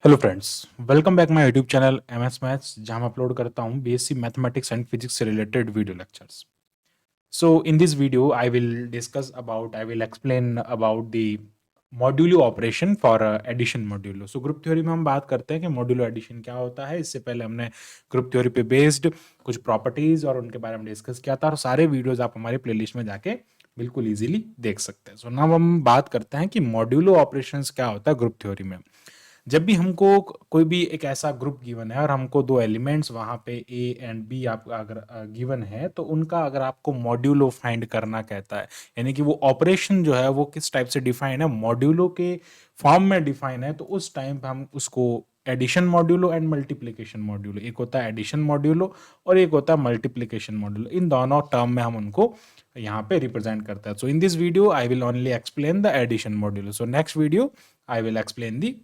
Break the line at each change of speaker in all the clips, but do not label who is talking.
Hello friends, welcome back my YouTube channel MS maths जहां मैं upload करता हूं बीएससी मैथमेटिक्स एंड फिजिक्स से related video lectures. So in this video I will explain about the modulo operation for addition modulo. So group theory में हम बात करते हैं कि मॉड्यूलो एडिशन क्या होता है। इससे पहले हमने ग्रुप थ्योरी पे बेस्ड कुछ प्रॉपर्टीज और उनके बारे में डिस्कस किया था और सारे वीडियोज आप हमारे प्लेलिस्ट में जाके बिल्कुल इजीली देख सकते हैं। सो नाउ हम बात करते हैं कि मॉड्यूलो ऑपरेशंस क्या होता है ग्रुप थ्योरी में। जब भी हमको कोई भी एक ऐसा ग्रुप गिवन है और हमको दो एलिमेंट्स वहां पे ए एंड बी आप अगर गिवन है तो उनका अगर आपको मॉड्यूलो फाइंड करना कहता है, यानी कि वो ऑपरेशन जो है वो किस टाइप से डिफाइन है, मॉड्यूलो के फॉर्म में डिफाइन है, तो उस टाइम पे हम उसको addition modulo and multiplication modulo, एक होता है एडिशन मॉड्यूलो और एक होता है मल्टीप्लीकेशन मॉड्यूलो, इन दोनों टर्म में हम उनको यहाँ पे रिप्रेजेंट करते हैं। So in this video I will only explain the addition modulo. So next video I will explain the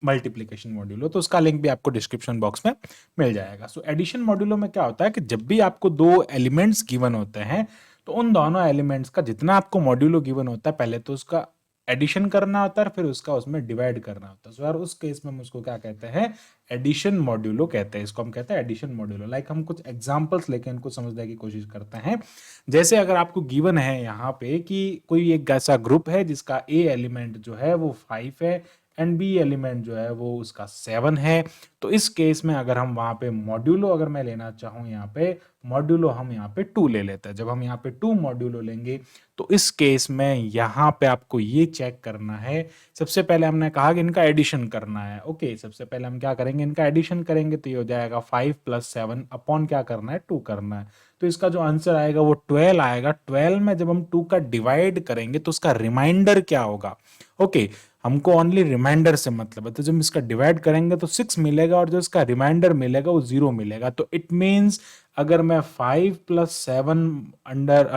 multiplication modulo, तो उसका लिंक भी आपको डिस्क्रिप्शन बॉक्स में मिल जाएगा। सो एडिशन मॉड्यूलो में क्या होता है कि जब भी आपको दो एलिमेंट्स गिवन होते हैं तो उन दोनों एलिमेंट्स का जितना आपको मॉड्यूलो गिवन होता है पहले तो उसका एडिशन करना होता है, फिर उसका उसमें डिवाइड करना होता है। सो यार उस केस में हम उसको क्या कहते हैं, एडिशन मॉड्यूलो कहते हैं। इसको हम कहते हैं एडिशन मॉड्यूलो। लाइक हम कुछ एग्जांपल्स लेके इनको समझने की कोशिश करते हैं। जैसे अगर आपको गिवन है यहाँ पे कि कोई एक ऐसा ग्रुप है जिसका ए एलिमेंट जो है वो 5 है एंड बी एलिमेंट जो है वो उसका 7 है, तो इस केस में अगर हम वहां पे मॉड्यूलो अगर मैं लेना चाहूं यहाँ पे मॉड्यूलो हम यहाँ पे 2 ले लेते हैं। जब हम यहाँ पे 2 मॉड्यूलो लेंगे तो इस केस में यहाँ पे आपको ये चेक करना है। सबसे पहले हमने कहा कि इनका एडिशन करना है। ओके, सबसे पहले हम क्या करेंगे, इनका एडिशन करेंगे तो ये हो जाएगा 5 + 7 अपॉन क्या करना है, 2 करना है। तो इसका जो आंसर आएगा वो 12 आएगा। 12 में जब हम 2 का डिवाइड करेंगे तो उसका रिमाइंडर क्या होगा। ओके, हमको ओनली रिमाइंडर से मतलब है, तो जब इसका डिवाइड करेंगे तो 6 मिलेगा और जो इसका रिमाइंडर मिलेगा वो 0 मिलेगा। तो इट मीन्स अगर मैं 5 + 7 अंडर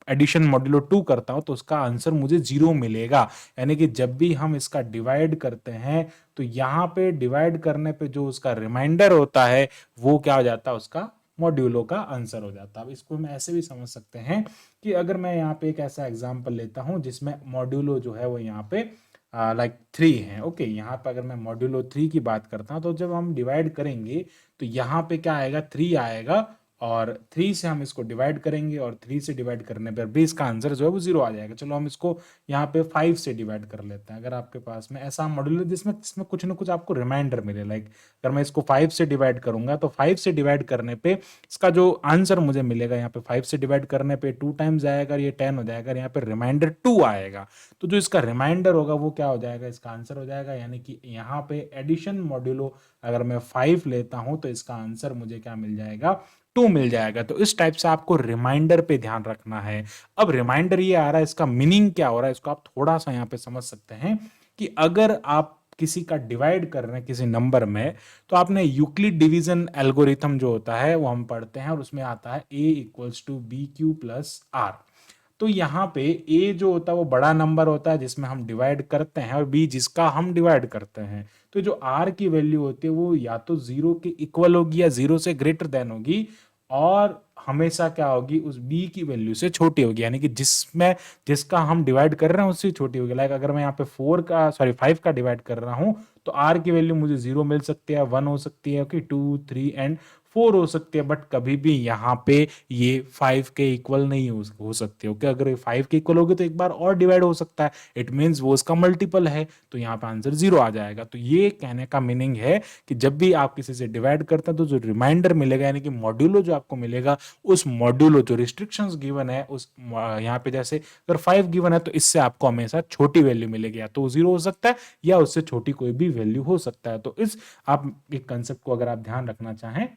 एडिशन मॉड्यूलो 2 करता हूं तो उसका आंसर मुझे 0 मिलेगा। यानी कि जब भी हम इसका डिवाइड करते हैं तो यहाँ पे डिवाइड करने पे जो उसका रिमाइंडर होता है वो क्या हो जाता है, उसका मॉड्यूलो का आंसर हो जाता है। अब इसको हम ऐसे भी समझ सकते हैं कि अगर मैं यहाँ पे एक ऐसा एग्जांपल लेता हूं जिसमें मॉड्यूलो जो है वो यहाँ पे लाइक 3 है। ओके, यहाँ पे अगर मैं मॉड्यूलो 3 की बात करता हूँ तो जब हम डिवाइड करेंगे तो यहाँ पे क्या आएगा, 3 आएगा और 3 से हम इसको डिवाइड करेंगे और 3 से डिवाइड करने पर भी इसका आंसर जो है वो 0 आ जाएगा। चलो हम इसको यहाँ पे 5 से डिवाइड कर लेते हैं। अगर आपके पास में ऐसा मॉड्यूलो जिसमें इसमें कुछ ना कुछ आपको रिमाइंडर मिले, लाइक अगर मैं इसको 5 से डिवाइड करूंगा तो 5 से डिवाइड करने पे इसका जो आंसर मुझे मिलेगा, यहाँ पे 5 से डिवाइड करने पे 2 टाइम्स आएगा, ये 10 हो जाएगा, यहाँ पे रिमाइंडर 2 आएगा। तो जो इसका रिमाइंडर होगा वो क्या हो जाएगा, इसका आंसर हो जाएगा। यानी कि यहाँ पे एडिशन मॉड्यूलो अगर मैं 5 लेता हूं तो इसका आंसर मुझे क्या मिल जाएगा, 2 मिल जाएगा। तो इस टाइप से आपको रिमाइंडर पे ध्यान रखना है। अब रिमाइंडर ये आ रहा है, इसका मीनिंग क्या हो रहा है, इसको आप थोड़ा सा यहाँ पे समझ सकते हैं कि अगर आप किसी का डिवाइड कर रहे हैं किसी नंबर में तो आपने यूक्लिड डिवीजन एल्गोरिथम जो होता है वो हम पढ़ते हैं और उसमें आता है a = bq + r। तो यहाँ पे a जो होता है वो बड़ा नंबर होता है जिसमें हम डिवाइड करते हैं और b जिसका हम डिवाइड करते हैं। तो जो r की वैल्यू होती है वो या तो 0 के इक्वल होगी या 0 से ग्रेटर देन होगी और हमेशा क्या होगी, उस b की वैल्यू से छोटी होगी। यानी कि जिसमें जिसका हम डिवाइड कर रहे हैं उससे छोटी होगी। लाइक अगर मैं यहाँ पे 5 का डिवाइड कर रहा हूँ तो r की वैल्यू मुझे 0 मिल सकती है, 1 हो सकती है, ओके, 2, 3 एंड 4 हो सकती है, बट कभी भी यहाँ पे ये 5 के इक्वल नहीं हो सकती। ओके, अगर ये 5 के इक्वल होगी तो एक बार और डिवाइड हो सकता है, इट मीन्स वो उसका मल्टीपल है, तो यहाँ पे आंसर 0 आ जाएगा। तो ये कहने का मीनिंग है कि जब भी आप किसी से डिवाइड करते हैं तो जो रिमाइंडर मिलेगा यानी कि मॉड्यूलो जो आपको मिलेगा, उस मॉड्यूलो जो रिस्ट्रिक्शंस गिवन है उस यहाँ पे जैसे अगर 5 गिवन है तो इससे आपको हमेशा छोटी वैल्यू मिलेगी, या तो 0 हो सकता है या उससे छोटी कोई भी वैल्यू हो सकता है। तो इस आप एक कंसेप्ट को अगर आप ध्यान रखना चाहें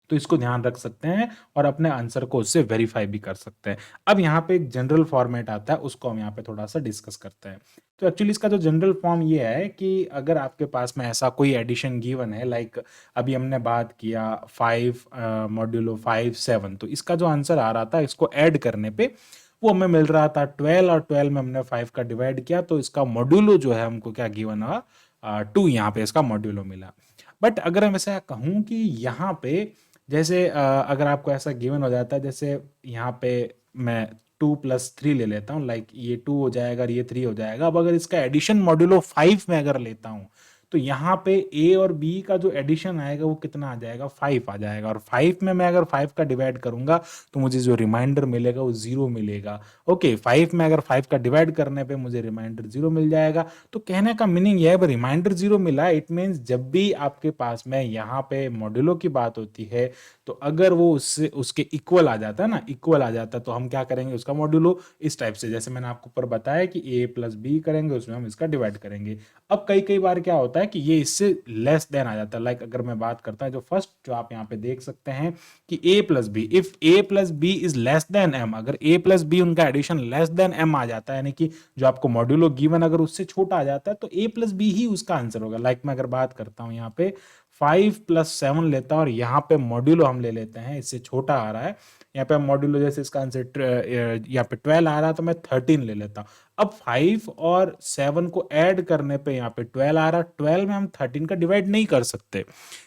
तो इसको ध्यान रख सकते हैं और अपने आंसर को उससे वेरीफाई भी कर सकते हैं। अब यहाँ पे एक जनरल फॉर्मेट आता है, उसको हम यहाँ पे थोड़ा सा डिस्कस करते हैं। तो एक्चुअली इसका जो जनरल फॉर्म ये है कि अगर आपके पास में ऐसा कोई एडिशन गिवन है, लाइक अभी हमने बात किया 5 मॉड्यूलो 5 7, तो इसका जो आंसर आ रहा था इसको ऐड करने पे वो हमें मिल रहा था 12 और 12 में हमने 5 का डिवाइड किया तो इसका मॉड्यूलो जो है हमको क्या गिवन हुआ, 2 यहाँ पे इसका मॉड्यूलो मिला। बट अगर मैं ऐसा कहूँ कि यहाँ पे जैसे अगर आपको ऐसा गिवन हो जाता है, जैसे यहाँ पे मैं 2 + 3 ले लेता हूँ, लाइक ये 2 हो जाएगा और ये 3 हो जाएगा। अब अगर इसका एडिशन मॉड्यूलो 5 में अगर लेता हूँ तो तो यहाँ पे ए और बी का जो एडिशन आएगा वो कितना आ जाएगा, 5 आ जाएगा। और 5 में मैं अगर 5 का डिवाइड करूंगा तो मुझे जो रिमाइंडर मिलेगा वो 0 मिलेगा। ओके, 5 में अगर 5 का डिवाइड करने पे मुझे रिमाइंडर 0 मिल जाएगा। तो कहने का मीनिंग यह है, रिमाइंडर 0 मिला, इट मीन्स जब भी आपके पास में यहाँ पे मॉड्यूलो की बात होती है तो अगर वो उससे उसके इक्वल आ जाता है ना, इक्वल आ जाता है, तो हम क्या करेंगे, उसका मॉड्यूलो इस टाइप से, जैसे मैंने आपको ऊपर बताया कि a प्लस बी करेंगे, उसमें हम इसका डिवाइड करेंगे। अब कई कई बार क्या होता है कि ये इससे लेस देन आ जाता है। लाइक अगर मैं बात करता हूं, जो फर्स्ट जो आप यहाँ पे देख सकते हैं कि a plus b, if a plus b is less than m, अगर a प्लस बी उनका एडिशन लेस देन m आ जाता है, यानी कि जो आपको मॉड्यूलो गिवन अगर उससे छोटा आ जाता है, तो a प्लस बी ही उसका आंसर होगा। लाइक मैं अगर बात करता हूं यहाँ पे 5 प्लस 7 लेता हूं और यहाँ पे मॉड्यूलो हम ले लेते हैं, इससे छोटा आ रहा है, यहाँ पे मॉड्यूलो जैसे इसका आंसर यहाँ पे 12 आ रहा है तो मैं 13 ले लेता हूं। अब 5 और 7 को ऐड करने पे यहाँ पे 12 आ रहा है, 12 में हम 13 का डिवाइड नहीं कर सकते,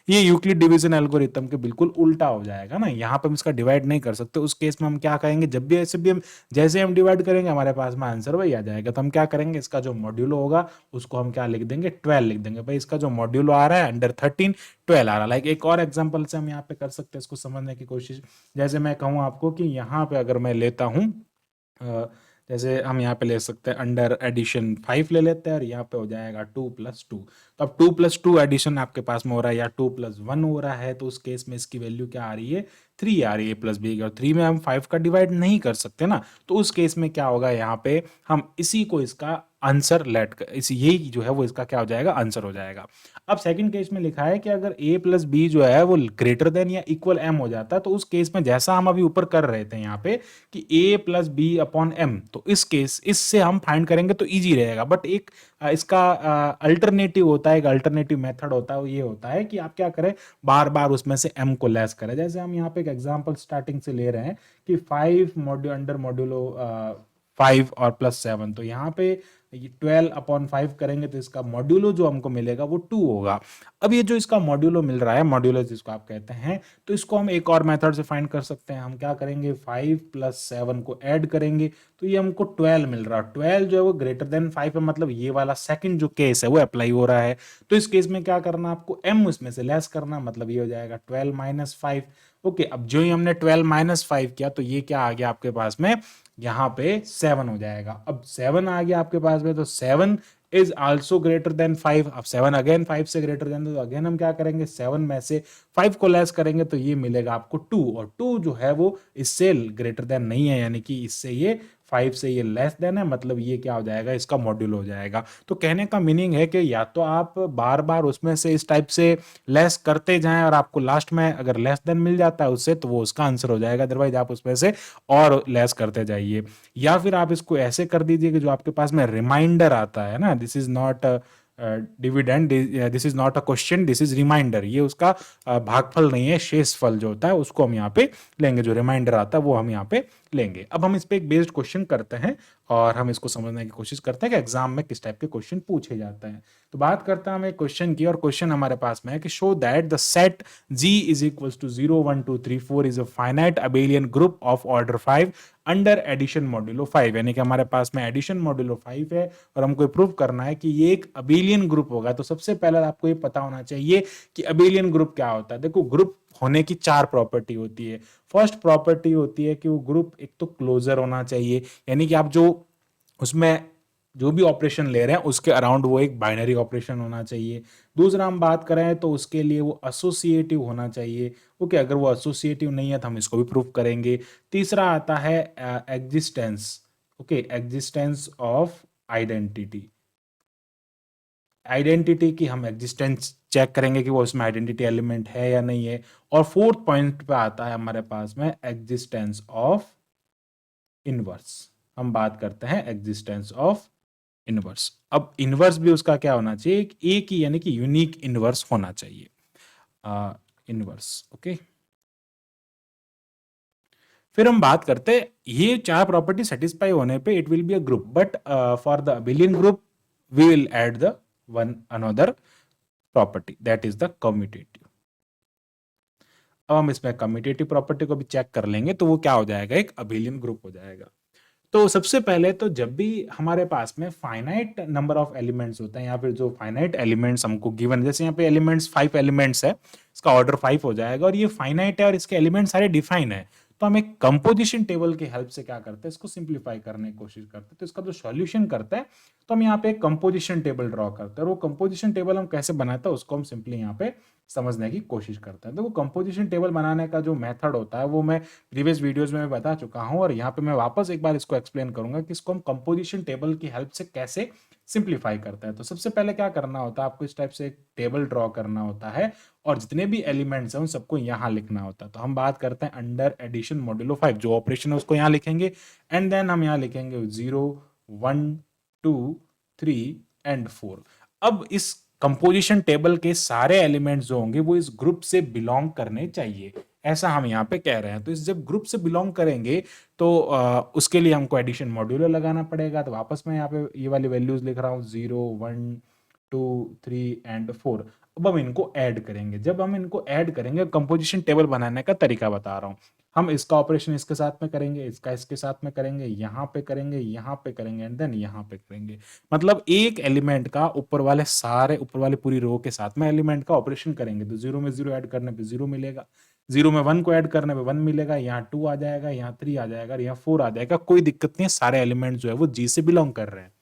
ये यूक्लिड डिवीजन एल्गोरिथम के बिल्कुल उल्टा हो जाएगा ना, यहाँ पे हम इसका डिवाइड नहीं कर सकते। उस केस में हम क्या करेंगे, जब भी ऐसे भी हम जैसे हम डिवाइड करेंगे हमारे पास में आंसर वही आ जाएगा, तो हम क्या करेंगे, इसका जो मॉड्यूलो होगा उसको हम क्या लिख देंगे, 12 लिख देंगे। भाई इसका जो मॉड्यूलो आ रहा है अंडर 13, 12 आ रहा है। लाइक एक और एग्जांपल से हम यहाँ पे कर सकते हैं इसको समझने की कोशिश। जैसे मैं कहूँ आपको कि यहाँ पे अगर मैं लेता हूँ जैसे हम यहाँ पे ले सकते हैं अंडर एडिशन 5 ले लेते हैं और यहाँ पे हो जाएगा 2 प्लस 2। तो अब 2 प्लस 2 एडिशन आपके पास में हो रहा है या 2 प्लस 1 हो रहा है, तो उस केस में इसकी वैल्यू क्या आ रही है, 3 आ रही है प्लस बी की, और 3 में हम 5 का डिवाइड नहीं कर सकते ना, तो उस केस में क्या होगा, यहाँ पे हम इसी को इसका आंसर लेट कर, इसी यही जो है वो इसका क्या हो जाएगा, आंसर हो जाएगा। अब सेकंड केस में लिखा है कि अगर a प्लस बी जो है वो ग्रेटर देन या इक्वल m हो जाता है, तो उस केस में जैसा हम अभी ऊपर कर रहे थे यहाँ पे कि a plus b upon m, तो इस केस इससे हम फाइंड करेंगे तो इजी रहेगा। बट एक इसका अल्टरनेटिव होता है, एक अल्टरनेटिव मेथड होता है, वो ये होता है कि आप क्या करें, बार बार उसमें से m को लेस करें। जैसे हम यहाँ पे एक एग्जांपल स्टार्टिंग से ले रहे हैं कि 5 मॉड्यूल अंडर मॉड्यूलो 5 और प्लस 7, तो यहाँ पे 12 अपॉन 5 करेंगे तो इसका मॉड्यूलो जो हमको मिलेगा वो 2 होगा। अब ये जो इसका मॉड्यूलो मिल रहा है, मॉड्यूलो जिसको आप कहते हैं, तो इसको हम एक और मेथड से फाइंड कर सकते हैं। हम क्या करेंगे, 5 प्लस 7 को ऐड करेंगे तो ये हमको 12 मिल रहा है। 12 जो है वो ग्रेटर देन 5 है, मतलब ये वाला सेकंड जो केस है वो अप्लाई हो रहा है। तो इस केस में क्या करना, आपको m उसमें से लेस करना, मतलब ये हो जाएगा 12 माइनस 5। ओके, अब जो ही हमने 12 माइनस 5 किया तो ये क्या आ गया आपके पास में, यहाँ पे 7 हो जाएगा। अब 7 आ गया आपके पास में, तो 7 इज आल्सो ग्रेटर देन 5। अब 7 अगेन 5 से ग्रेटर देन, तो अगेन हम क्या करेंगे, 7 में से 5 को लेस करेंगे तो ये मिलेगा आपको 2, और 2 जो है वो इससे ग्रेटर देन नहीं है, यानी कि इससे ये 5 से ये लेस देन है, मतलब ये क्या हो जाएगा, इसका मॉड्यूल हो जाएगा। तो कहने का मीनिंग है कि या तो आप बार बार उसमें से इस टाइप से लेस करते जाएं और आपको लास्ट में अगर लेस देन मिल जाता है उससे, तो वो उसका आंसर हो जाएगा, अदरवाइज आप उसमें से और लेस करते जाइए। या फिर आप इसको ऐसे कर दीजिए कि जो आपके पास में रिमाइंडर आता है ना, this is not dividend, this is not a question, this is remainder, ये उसका भागफल नहीं है, शेषफल जो होता है उसको हम यहाँ पे लेंगे, जो रिमाइंडर आता है वो हम यहाँ पे लेंगे। अब हम इस पे एक बेस्ड क्वेश्चन करते हैं और हम इसको समझने की कोशिश करते हैं कि एग्जाम में किस टाइप के क्वेश्चन पूछे जाते हैं। तो बात करते हैं हम एक क्वेश्चन की, और क्वेश्चन हमारे पास में है कि show that the set G is equals to 0 1 2 3 4 is a finite abelian group of order 5 under addition modulo 5, यानी कि हमारे पास में एडिशन मॉड्यूलो 5 है और हमको प्रूव करना है कि ये एक अबेलियन ग्रुप होगा। तो सबसे पहले आपको ये पता होना चाहिए कि अबेलियन ग्रुप क्या होता है। देखो, ग्रुप होने की 4 प्रॉपर्टी होती है। फर्स्ट प्रॉपर्टी होती है कि वो ग्रुप एक तो क्लोजर होना चाहिए, यानी कि आप जो उसमें जो भी ऑपरेशन ले रहे हैं उसके अराउंड वो एक बाइनरी ऑपरेशन होना चाहिए। दूसरा हम बात करें तो उसके लिए वो एसोसिएटिव होना चाहिए। ओके, अगर वो एसोसिएटिव नहीं है तो हम इसको भी प्रूव करेंगे। तीसरा आता है existence. Okay, existence of identity, identity की हम एग्जिस्टेंस चेक करेंगे कि वो उसमें आइडेंटिटी एलिमेंट है या नहीं है। और फोर्थ पॉइंट पे आता है हमारे पास में एग्जिस्टेंस ऑफ इनवर्स। हम बात करते हैं एग्जिस्टेंस ऑफ इनवर्स। अब इनवर्स भी उसका क्या होना चाहिए, एक ही, यानी कि यूनिक इनवर्स होना चाहिए, इनवर्स। ओके, फिर हम बात करते हैं ये 4 प्रॉपर्टी सेटिस्फाई होने पे it will be a group, but for the abelian group we will add the one another property, that is the commutative. अब हम इसमें कम्यूटेटिव प्रॉपर्टी को भी चेक कर लेंगे तो वो क्या हो जाएगा, एक अबेलियन ग्रुप हो जाएगा। तो सबसे पहले तो जब भी हमारे पास में फाइनाइट नंबर ऑफ एलिमेंट्स होता है या फिर जो फाइनाइट एलिमेंट्स हमको गिवन, जैसे यहाँ पे एलिमेंट्स 5 एलिमेंट्स है, इसका ऑर्डर 5 हो जाएगा और ये फाइनाइट है और इसके एलिमेंट्स सारे डिफाइन है, तो हम एक कंपोजिशन टेबल की हेल्प से क्या करते हैं, इसको सिंप्लीफाई करने की कोशिश करते हैं। तो इसका जो सॉल्यूशन करता है, तो हम यहाँ पे एक कंपोजिशन टेबल ड्रॉ करते हैं, और वो कंपोजिशन टेबल हम कैसे बनाते हैं उसको हम सिंपली यहाँ पे समझने की कोशिश करते हैं। तो वो कंपोजिशन टेबल बनाने का जो मेथड होता है वो मैं प्रीवियस वीडियोस में मैं बता चुका हूं, और यहाँ पे मैं वापस एक बार इसको एक्सप्लेन करूंगा कि इसको हम कंपोजिशन टेबल की हेल्प से कैसे सिंप्लीफाई करते हैं। तो सबसे पहले क्या करना होता है, आपको इस टाइप से एक टेबल ड्रॉ करना होता है और जितने भी एलिमेंट्स हैं उन सबको यहाँ लिखना होता है। तो हम बात करते हैं अंडर एडिशन मॉड्यूलो 5, जो ऑपरेशन है उसको यहाँ लिखेंगे, एंड देन हम यहाँ लिखेंगे 0 1 2 3 एंड 4। अब इस कंपोजिशन टेबल के सारे एलिमेंट्स जो होंगे वो इस ग्रुप से बिलोंग करने चाहिए, ऐसा हम यहाँ पे कह रहे हैं। तो इस जब ग्रुप से बिलोंग करेंगे तो उसके लिए हमको एडिशन मॉड्यूलर लगाना पड़ेगा। तो वापस मैं यहाँ पे ये वाली वैल्यूज लिख रहा हूँ 0 1 2 3 एंड 4। अब हम इनको ऐड करेंगे। जब हम इनको ऐड करेंगे, कंपोजिशन टेबल बनाने का तरीका बता रहा हूँ, हम इसका ऑपरेशन इसके साथ में करेंगे, इसका इसके साथ में करेंगे, यहाँ पे करेंगे, यहाँ पे करेंगे एंड देन यहाँ पे करेंगे। मतलब एक एलिमेंट का ऊपर वाले सारे, ऊपर वाले पूरी रो के साथ में एलिमेंट का ऑपरेशन करेंगे। तो 0 में 0 ऐड करने पे 0 मिलेगा, 0 में 1 को ऐड करने पे 1 मिलेगा, यहाँ 2 आ जाएगा, यहाँ 3 आ जाएगा, यहाँ 4 आ जाएगा। कोई दिक्कत नहीं है, सारे एलिमेंट जो है वो जी से बिलोंग कर रहे हैं।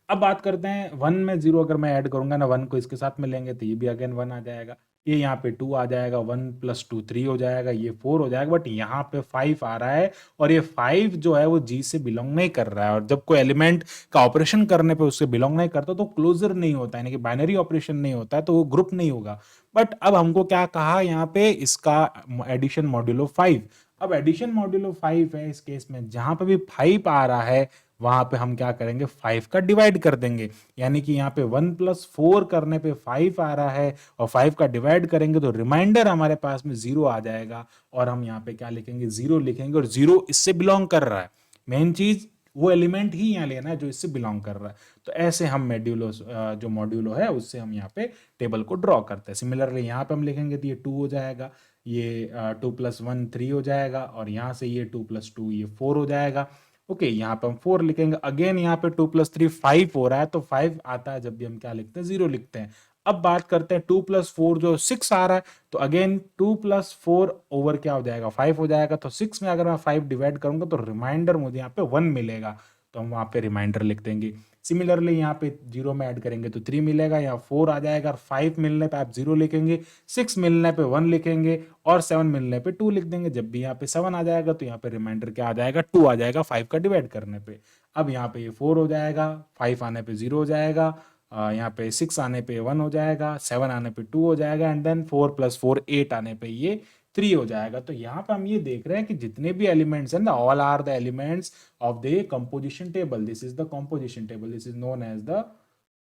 अब बात करते हैं 1 में 0 अगर मैं ऐड करूंगा ना, 1 को इसके साथ में लेंगे तो ये भी अगेन 1 आ जाएगा, ये यहाँ पे 2 आ जाएगा, 1 + 2 3 हो जाएगा, ये 4 हो जाएगा। बट यहाँ पे 5 आ रहा है और ये 5 जो है वो जी से बिलोंग नहीं कर रहा है, और जब कोई एलिमेंट का ऑपरेशन करने पे उससे बिलोंग नहीं करता तो क्लोजर नहीं होता है, यानी कि बाइनरी ऑपरेशन नहीं होता है, तो वो ग्रुप नहीं होगा। बट अब हमको क्या कहा यहाँ पे, इसका एडिशन मॉड्यूलो 5। अब एडिशन मॉड्यूलो 5 है, इस केस में जहां पे भी 5 आ रहा है वहां पे हम क्या करेंगे, 5 का डिवाइड कर देंगे। यानी कि यहाँ पे 1 + 4 करने पे 5 आ रहा है और 5 का डिवाइड करेंगे तो रिमाइंडर हमारे पास में 0 आ जाएगा, और हम यहाँ पे क्या लिखेंगे, 0 लिखेंगे, और 0 इससे बिलोंग कर रहा है। मेन चीज वो एलिमेंट ही यहाँ लेना है जो इससे बिलोंग कर रहा है। तो ऐसे हम मॉड्यूलो, जो मॉड्यूलो है उससे हम यहाँ पे टेबल को ड्रॉ करते हैं। सिमिलरली यहाँ पे हम लिखेंगे तो ये 2 हो जाएगा, ये 2 + 1 3 हो जाएगा, और यहाँ से ये 2 + 2 ये 4 हो जाएगा। ओके, यहाँ पे हम 4 लिखेंगे, अगेन यहाँ पे 2 + 3 5 हो रहा है, तो 5 आता है जब भी हम क्या लिखते हैं, 0 लिखते हैं। अब बात करते हैं 2 + 4 जो 6 आ रहा है, तो अगेन 2 + 4 ओवर क्या हो जाएगा, 5 हो जाएगा। तो 6 में अगर मैं 5 डिवाइड करूंगा तो रिमाइंडर मुझे यहाँ पे 1 मिलेगा, तो हम वहां पे रिमाइंडर लिख देंगे। सिमिलरली यहाँ पे 0 में ऐड करेंगे तो 3 मिलेगा, यहाँ 4 आ जाएगा, 5 मिलने पे आप 0 लिखेंगे, 6 मिलने पे 1 लिखेंगे, और 7 मिलने पे 2 लिख देंगे। जब भी यहाँ पे 7 आ जाएगा तो यहाँ पे रिमाइंडर क्या आ जाएगा, 2 आ जाएगा 5 का डिवाइड करने पे। अब यहाँ पे ये 4 हो जाएगा, 5 आने पे 0 हो जाएगा, यहाँ पे 6 आने पे 1 हो जाएगा, 7 आने पे 2 हो जाएगा, एंड देन 4 + 4 8 आने पे ये 3 हो जाएगा। तो यहाँ पे हम ये देख रहे हैं कि जितने भी एलिमेंट्स हैं ना, all are the elements of the composition table. This is the composition table, this is known as the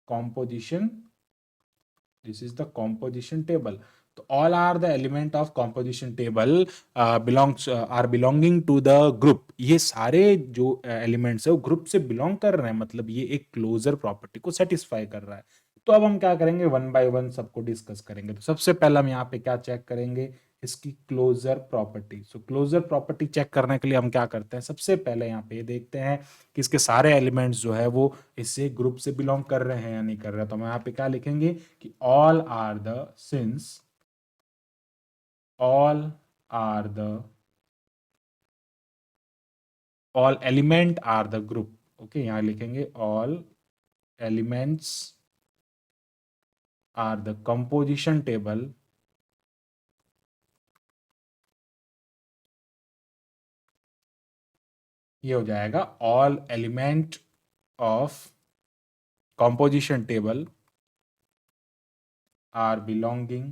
composition, this is the composition table. So all are the element of composition table belongs are belonging to the group। ये सारे जो elements है वो group से belong कर रहे हैं, मतलब ये एक क्लोजर प्रॉपर्टी को सेटिस्फाई कर रहा है। तो अब हम क्या करेंगे, 1 बाय 1 सबको डिस्कस करेंगे। तो सबसे पहले हम यहाँ पे क्या चेक करेंगे, इसकी क्लोजर प्रॉपर्टी। सो क्लोजर प्रॉपर्टी चेक करने के लिए हम क्या करते हैं, सबसे पहले यहाँ पे देखते हैं कि इसके सारे एलिमेंट्स जो है वो इससे ग्रुप से बिलोंग कर रहे हैं या नहीं कर रहे हैं। तो हम यहाँ पे क्या लिखेंगे कि all are the, since all are the, all element are the group. Okay, यहां लिखेंगे all elements are the composition table ये हो जाएगा all element of composition table are belonging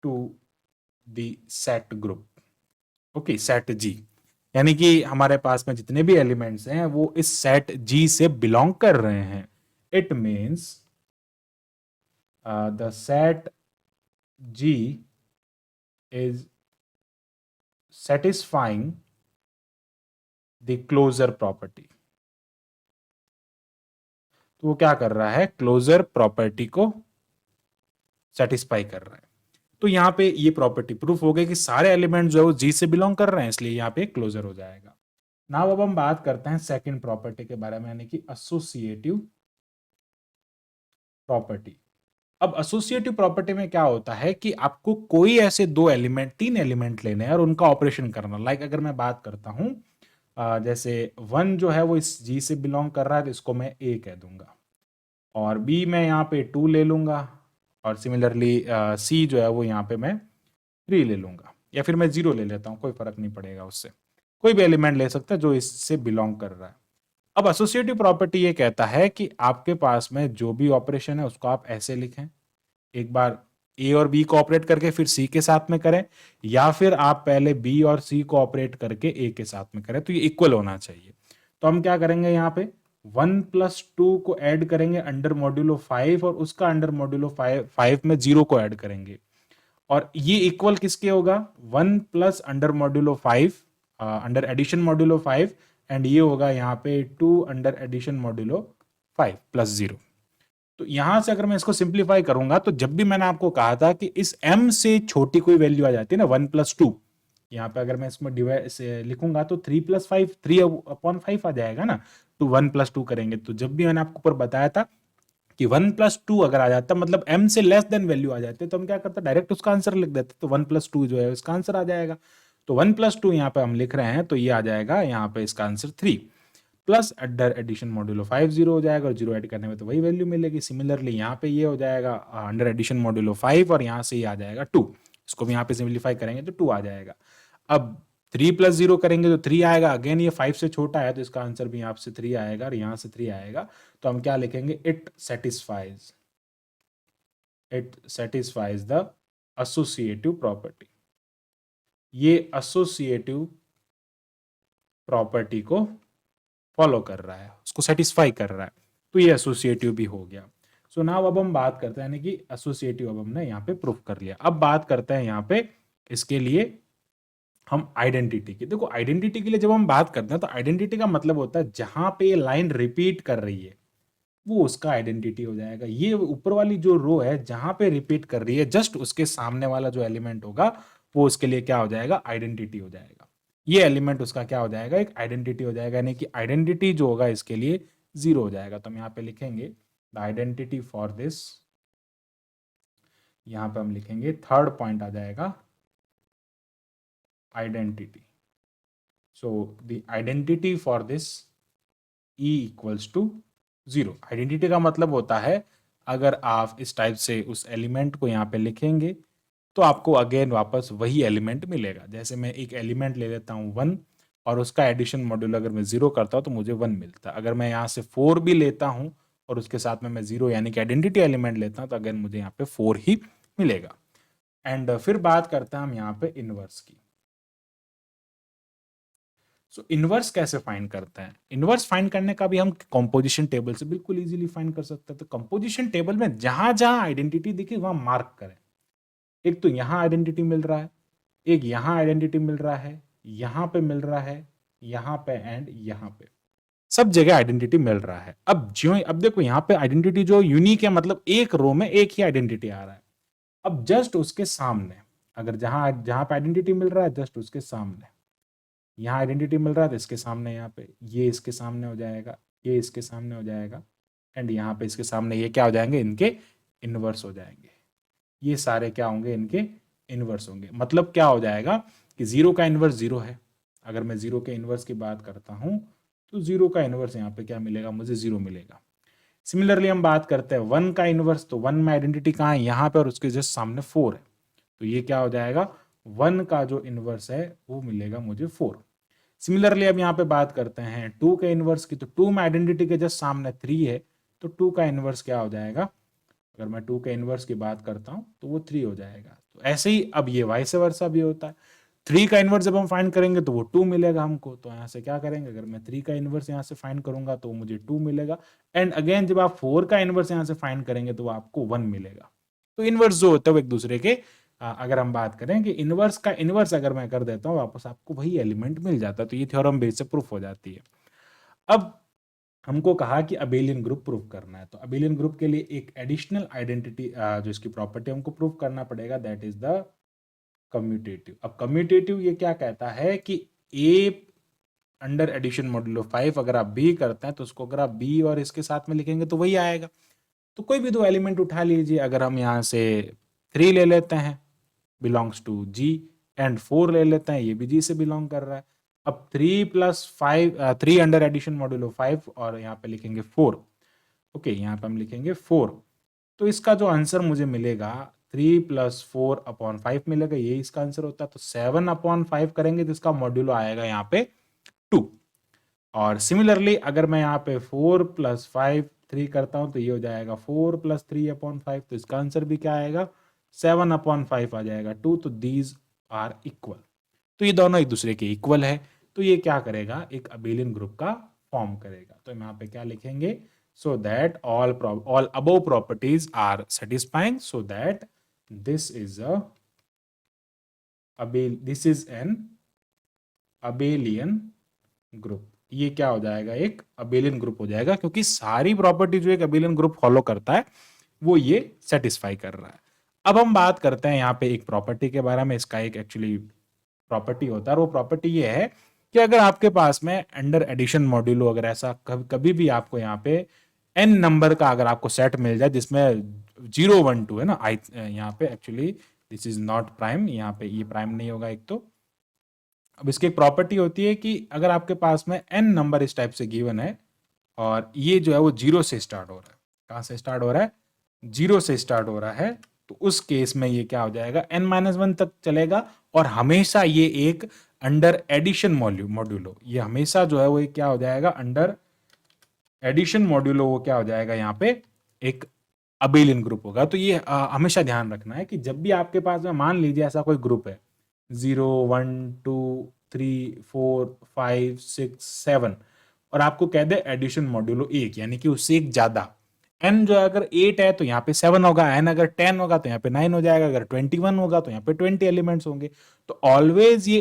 to the set group। Okay, set G, यानी कि हमारे पास में जितने भी एलिमेंट्स हैं वो इस सेट जी से बिलोंग कर रहे हैं। It means the set G is satisfying the closure property. तो वो क्या कर रहा है, क्लोजर प्रॉपर्टी को सेटिस्फाई कर रहा है। तो यहाँ पे ये प्रॉपर्टी प्रूफ हो गई कि सारे एलिमेंट जो है वो जी से बिलोंग कर रहे हैं, इसलिए यहाँ पे क्लोजर हो जाएगा। नाउ अब हम बात करते हैं सेकंड प्रॉपर्टी के बारे में, यानी कि एसोसिएटिव प्रॉपर्टी। अब एसोसिएटिव प्रॉपर्टी में क्या होता है कि आपको कोई ऐसे दो एलिमेंट, तीन एलिमेंट लेने हैं और उनका ऑपरेशन करना। लाइक अगर मैं बात करता हूं जैसे 1 जो है वो इस जी से बिलोंग कर रहा है, तो इसको मैं ए कह दूंगा, और बी मैं यहाँ पे 2 ले लूंगा, और सिमिलरली सी जो है वो यहाँ पे मैं 3 ले लूंगा, या फिर मैं 0 ले लेता हूँ, कोई फर्क नहीं पड़ेगा उससे। कोई भी एलिमेंट ले सकता है जो इससे बिलोंग कर रहा है। अब एसोसिएटिव प्रॉपर्टी ये कहता है कि आपके पास में जो भी ऑपरेशन है उसको आप ऐसे लिखें, एक बार ए और बी को ऑपरेट करके फिर सी के साथ में करें, या फिर आप पहले बी और सी को ऑपरेट करके ए के साथ में करें, तो ये इक्वल होना चाहिए। तो हम क्या करेंगे, यहाँ पे 1+2 को ऐड करेंगे अंडर मॉड्यूलो 5, और उसका अंडर मॉड्यूलो 5 में 0 को ऐड करेंगे, और ये इक्वल किसके होगा, 1 plus under modulo 5 under addition modulo 5, and ये होगा यहाँ पे 2 अंडर एडिशन मॉड्यूलो 5 प्लस 0। तो यहां से अगर मैं इसको सिंप्लीफाई करूंगा, तो जब भी मैंने आपको कहा था कि इस m से छोटी कोई वैल्यू आ जाती है ना, 1+2, यहाँ पे अगर मैं इसमें डिवाइड से लिखूंगा तो 3+5, 3/5 आ जाएगा ना, तो 1+2 करेंगे। तो जब भी मैंने आपको ऊपर बताया था कि 1+2 अगर आ जाता, मतलब m से लेस देन वैल्यू आ जाते, तो हम क्या करते, डायरेक्ट उसका आंसर लिख देते, तो 1+2 जो है इसका आंसर आ जाएगा। तो 1+2 यहाँ पे हम लिख रहे हैं, तो ये आ जाएगा यहाँ पे इसका answer 3, plus under addition modulo 5 0 हो जाएगा, और 0 ऐड करने में तो वही वैल्यू मिलेगी। सिमिलरली यहाँ पे ये हो जाएगा अंडर एडिशन मॉड्यूलो 5, और यहाँ से ये आ जाएगा 2, इसको भी यहाँ पे सिंप्लीफाई करेंगे तो 2 आ जाएगा। अब 3+0 करेंगे तो 3 आएगा, अगेन ये 5 से छोटा है तो इसका आंसर भी यहाँ से 3 आएगा, और यहाँ से 3 आएगा। तो हम क्या लिखेंगे, it satisfies the associative property. ये एसोसिएटिव प्रॉपर्टी को फॉलो कर रहा है, उसको सेटिस्फाई कर रहा है, तो ये एसोसिएटिव भी हो गया। सो नाउ अब हम बात करते हैं, यानी कि एसोसिएटिव अब हमने यहाँ पे प्रूफ कर लिया। अब बात करते हैं यहाँ पे इसके लिए हम आइडेंटिटी की। देखो आइडेंटिटी के लिए जब हम बात करते हैं, तो आइडेंटिटी का मतलब होता है जहां पे ये लाइन रिपीट कर रही है वो उसका आइडेंटिटी हो जाएगा। ये ऊपर वाली जो रो है जहां पे रिपीट कर रही है, जस्ट उसके सामने वाला जो एलिमेंट होगा वो उसके लिए क्या हो जाएगा, आइडेंटिटी हो जाएगा। ये एलिमेंट उसका क्या हो जाएगा, एक आइडेंटिटी हो जाएगा, यानी कि आइडेंटिटी जो होगा इसके लिए 0 हो जाएगा। तो हम यहाँ पे लिखेंगे द आइडेंटिटी फॉर दिस, यहाँ पे हम लिखेंगे थर्ड पॉइंट आ जाएगा identity. So the identity for this E equals to 0। Identity का मतलब होता है अगर आप इस टाइप से उस एलिमेंट को यहाँ पे लिखेंगे तो आपको अगेन वापस वही एलिमेंट मिलेगा। जैसे मैं एक एलिमेंट ले लेता हूँ 1, और उसका एडिशन मॉड्यूल अगर मैं 0 करता हूँ तो मुझे 1 मिलता है। अगर मैं यहाँ से 4 भी लेता हूँ और उसके साथ में मैं 0 यानी कि आइडेंटिटी एलिमेंट लेता हूँ, तो अगेन मुझे यहाँ पे 4 ही मिलेगा। एंड फिर बात करते हैं हम यहाँ पे इनवर्स की। सो इनवर्स कैसे फाइंड करते हैं, इनवर्स फाइंड करने का भी हम कंपोजिशन टेबल से बिल्कुल इजीली फाइंड कर सकते हैं। तो कंपोजिशन टेबल में जहां जहां आइडेंटिटी दिखे वहां मार्क करें। एक तो यहां आइडेंटिटी मिल रहा है, एक यहां आइडेंटिटी मिल रहा है, यहां पे मिल रहा है, यहां पे एंड यहां पे, सब जगह आइडेंटिटी मिल रहा है। अब देखो यहाँ पे आइडेंटिटी जो यूनिक है, मतलब एक रो में एक ही आइडेंटिटी आ रहा है। अब जस्ट उसके सामने, अगर जहां जहां पे आइडेंटिटी मिल रहा है जस्ट उसके सामने, यहाँ आइडेंटिटी मिल रहा है तो इसके सामने, यहाँ पे ये इसके सामने हो जाएगा, ये इसके सामने हो जाएगा, एंड यहाँ पे इसके सामने ये क्या हो जाएंगे, इनके इनवर्स हो जाएंगे। ये सारे क्या होंगे, इनके इनवर्स होंगे। मतलब क्या हो जाएगा कि 0 का इनवर्स 0 है। अगर मैं 0 के इनवर्स की बात करता हूँ तो 0 का इनवर्स यहाँ पे क्या मिलेगा, मुझे 0 मिलेगा। सिमिलरली हम बात करते हैं 1 का इनवर्स, तो 1 में आइडेंटिटी कहाँ है, यहाँ पे, और उसके जस्ट सामने 4 है, तो ये क्या हो जाएगा, 1 का जो इनवर्स है वो मिलेगा मुझे 4। सिमिलरली अब यहाँ पे बात करते हैं 2 के इनवर्स की, तो 2 में आइडेंटिटी के जस्ट सामने 3 है, तो 2 का इनवर्स क्या हो जाएगा, अगर मैं 2 के इनवर्स की बात करता हूँ तो वो 3 हो जाएगा। तो ऐसे ही अब ये वाइस वर्सा भी होता है। 3 का इनवर्स जब हम फाइंड करेंगे तो वो 2 मिलेगा हमको, तो यहाँ से क्या करेंगे, अगर मैं 3 का इनवर्स यहाँ से फाइंड करूंगा तो मुझे 2 मिलेगा, एंड अगेन जब आप 4 का इनवर्स यहाँ से फाइंड करेंगे तो आपको 1 मिलेगा। तो इनवर्स जो होता है वो एक दूसरे के, अगर हम बात करें कि इनवर्स का इनवर्स अगर मैं कर देता हूँ वापस आपको वही एलिमेंट मिल जाता है, तो ये थ्योरम बेस से प्रूफ हो जाती है। अब हमको कहा कि अबेलियन ग्रुप प्रूव करना है, तो अबेलियन ग्रुप के लिए एक एडिशनल आइडेंटिटी जो इसकी प्रॉपर्टी हमको प्रूव करना पड़ेगा, दैट इज द कम्यूटेटिव। अब कम्यूटेटिव ये क्या कहता है कि ए अंडर एडिशन मॉड्यूलो 5 अगर आप बी करते हैं तो उसको अगर आप बी और इसके साथ में लिखेंगे तो वही आएगा। तो कोई भी दो एलिमेंट उठा लीजिए, अगर हम यहाँ से 3 ले लेते हैं बिलोंग्स टू जी, एंड 4 ले लेते हैं, ये भी जी से बिलोंग कर रहा है। अब 3 प्लस 5 3 अंडर एडिशन मॉड्यूलो 5 और यहाँ पे लिखेंगे 4। ओके, यहाँ पे हम लिखेंगे 4। तो इसका जो आंसर मुझे मिलेगा 3 प्लस 4 अपॉन 5 मिलेगा, ये इसका आंसर होता है। तो 7 अपॉन 5 करेंगे तो इसका मॉड्यूलो आएगा यहाँ पे 2। और सिमिलरली अगर मैं यहाँ पे 4 प्लस 5 3 करता हूं तो ये हो जाएगा 4 प्लस 3 अपॉन 5, तो इसका आंसर भी क्या आएगा 7 अपॉन 5 आ जाएगा 2। तो दीज आर इक्वल, तो ये दोनों एक दूसरे के इक्वल है, तो ये क्या करेगा, एक अबेलियन ग्रुप का फॉर्म करेगा। तो यहाँ पे क्या लिखेंगे, so that all above properties are satisfying, so that this is an abelian group. ये क्या हो जाएगा, एक अबेलियन ग्रुप हो जाएगा, क्योंकि सारी प्रॉपर्टी जो एक अबेलियन ग्रुप फॉलो करता है वो ये सेटिस्फाई कर रहा है। अब हम बात करते हैं यहाँ पे एक प्रॉपर्टी के बारे में, इसका एक एक्चुअली प्रॉपर्टी होता है, और वो प्रॉपर्टी ये है कि अगर आपके पास में अंडर एडिशन मॉड्यूलो अगर ऐसा कभी भी आपको यहाँ पे n नंबर का अगर आपको सेट मिल जाए जिसमें 0 1 2 है ना, यहाँ पे actually this is not prime, यहाँ पे ये प्राइम नहीं होगा एक तो। अब इसकी एक प्रॉपर्टी होती है कि अगर आपके पास में n नंबर इस टाइप से गिवन है और ये जो है वो 0 से स्टार्ट हो रहा है, कहाँ से स्टार्ट हो रहा है, 0 से स्टार्ट हो रहा है, तो उस केस में ये क्या हो जाएगा n-1 तक चलेगा, और हमेशा ये एक अंडर एडिशन मॉड्यूलो, ये हमेशा जो है वो क्या हो जाएगा, अंडर एडिशन मॉड्यूलो वो क्या हो जाएगा यहाँ पे एक अबेलियन ग्रुप होगा। तो ये हमेशा ध्यान रखना है कि जब भी आपके पास में मान लीजिए ऐसा कोई ग्रुप है 0 1 2 3 4 5 6 7 और आपको कह दे एडिशन मॉड्यूलो 1, यानी कि उससे एक ज्यादा, n जो अगर 8 है तो यहाँ पे 7 होगा, n अगर 10 होगा तो यहाँ पे 9 हो जाएगा, अगर 21 होगा तो यहाँ पे 20 एलिमेंट्स होंगे। तो ऑलवेज ये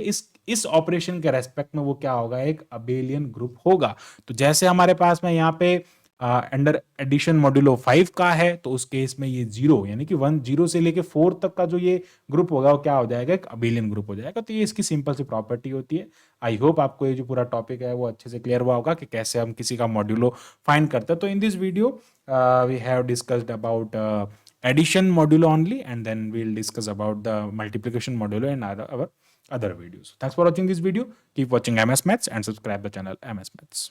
इस ऑपरेशन के रेस्पेक्ट में वो क्या होगा, एक अबेलियन ग्रुप होगा। तो जैसे हमारे पास में यहाँ पे अंडर एडिशन मॉड्यूलो 5 का है, तो उस केस में ये 0 यानी कि 1 0 से लेके 4 तक का जो ये ग्रुप होगा वो क्या हो जाएगा, एक अबेलियन ग्रुप हो जाएगा। तो ये इसकी सिंपल सी प्रॉपर्टी होती है। आई होप आपको ये जो पूरा टॉपिक है वो अच्छे से क्लियर हुआ होगा कि कैसे हम किसी का मॉड्यूलो फाइंड करते हैं। तो in this video we have discussed about addition modulo only, and then we'll discuss about the multiplication modulo in our other videos. Thanks for watching this video. Keep watching MS Maths and subscribe the channel MS Maths.